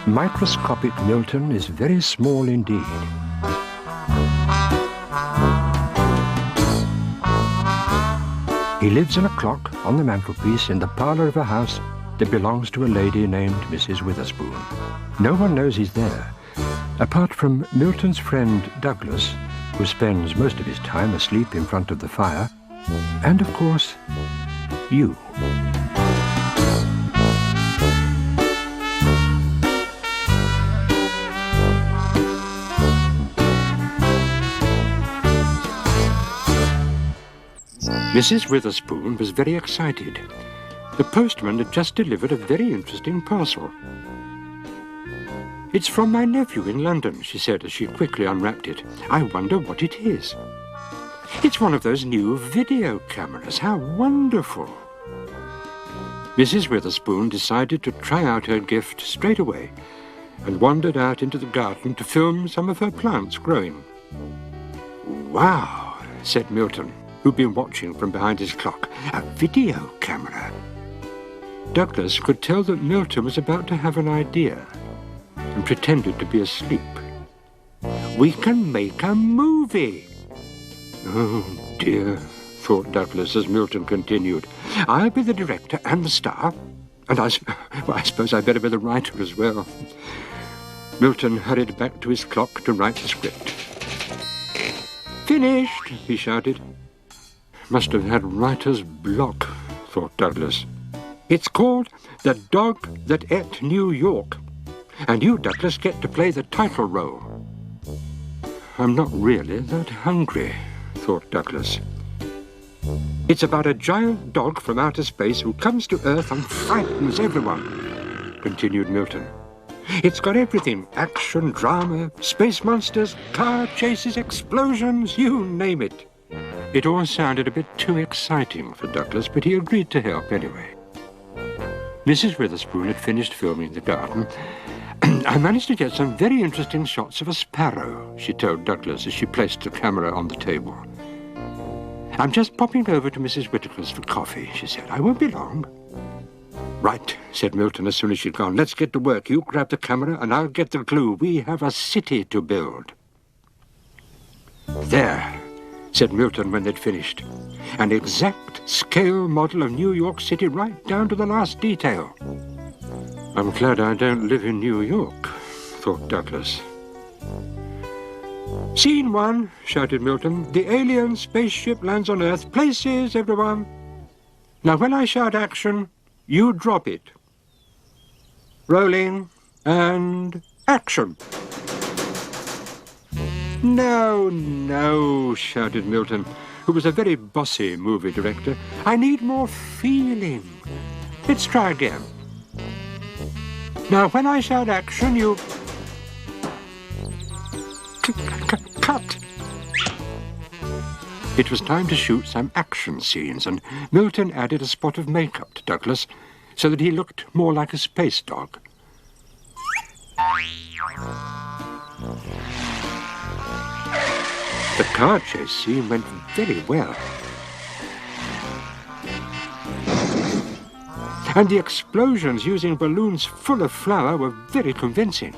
Microscopic Milton is very small indeed. He lives in a clock on the mantelpiece in the parlour of a house that belongs to a lady named Mrs. Witherspoon. No one knows he's there, apart from Milton's friend Douglas, who spends most of his time asleep in front of the fire, and, of course, you. Mrs. Witherspoon was very excited. The postman had just delivered a very interesting parcel. "It's from my nephew in London," she said as she quickly unwrapped it. "I wonder what it is." "It's one of those new video cameras. How wonderful!" Mrs. Witherspoon decided to try out her gift straight away and wandered out into the garden to film some of her plants growing. "Wow," said Milton, who'd been watching from behind his clock. "A video camera." Douglas could tell that Milton was about to have an idea and pretended to be asleep. "We can make a movie." "Oh, dear," thought Douglas as Milton continued. "I'll be the director and the star, and I suppose I'd better be the writer as well." Milton hurried back to his clock to write the script. "Finished," he shouted. Must have had writer's block, thought Douglas. "It's called The Dog That Ate New York, and you, Douglas, get to play the title role." "I'm not really that hungry," thought Douglas. "It's about a giant dog from outer space who comes to Earth and frightens everyone," continued Milton. "It's got everything: action, drama, space monsters, car chases, explosions, you name it." It all sounded a bit too exciting for Douglas, but he agreed to help anyway. Mrs. Witherspoon had finished filming the garden. "I managed to get some very interesting shots of a sparrow," she told Douglas as she placed the camera on the table. "I'm just popping over to Mrs. Whittaker's for coffee," she said. "I won't be long." "Right," said Milton as soon as she'd gone. "Let's get to work. You grab the camera and I'll get the glue. We have a city to build." "There," said Milton when they'd finished. "An exact scale model of New York City right down to the last detail." "I'm glad I don't live in New York," thought Douglas. "Scene one," shouted Milton. "The alien spaceship lands on Earth. Places, everyone. Now when I shout action, you drop it. Rolling and action." "No, no," shouted Milton, who was a very bossy movie director. "I need more feeling. Let's try again. Now, when I shout action, you... Cut!" It was time to shoot some action scenes, and Milton added a spot of makeup to Douglas so that he looked more like a space dog. The car chase scene went very well. And the explosions using balloons full of flour were very convincing.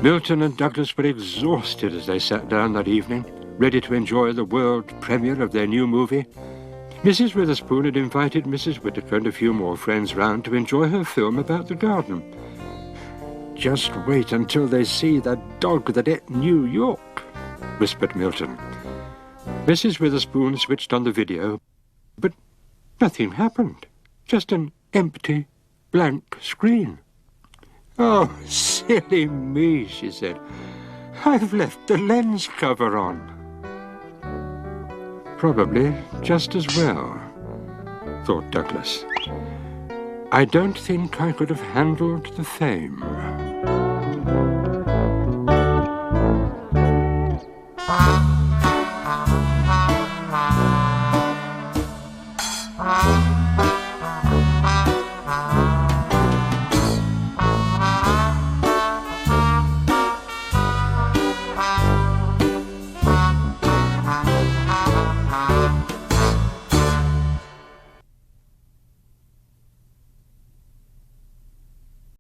Milton and Douglas were exhausted as they sat down that evening, ready to enjoy the world premiere of their new movie. Mrs. Witherspoon had invited Mrs. Whittaker and a few more friends round to enjoy her film about the garden. "Just wait until they see The Dog That Ate New York," whispered Milton. Mrs. Witherspoon switched on the video, but nothing happened. Just an empty, blank screen. "Oh, silly me," she said. "I've left the lens cover on." Probably just as well, thought Douglas. "I don't think I could have handled the fame."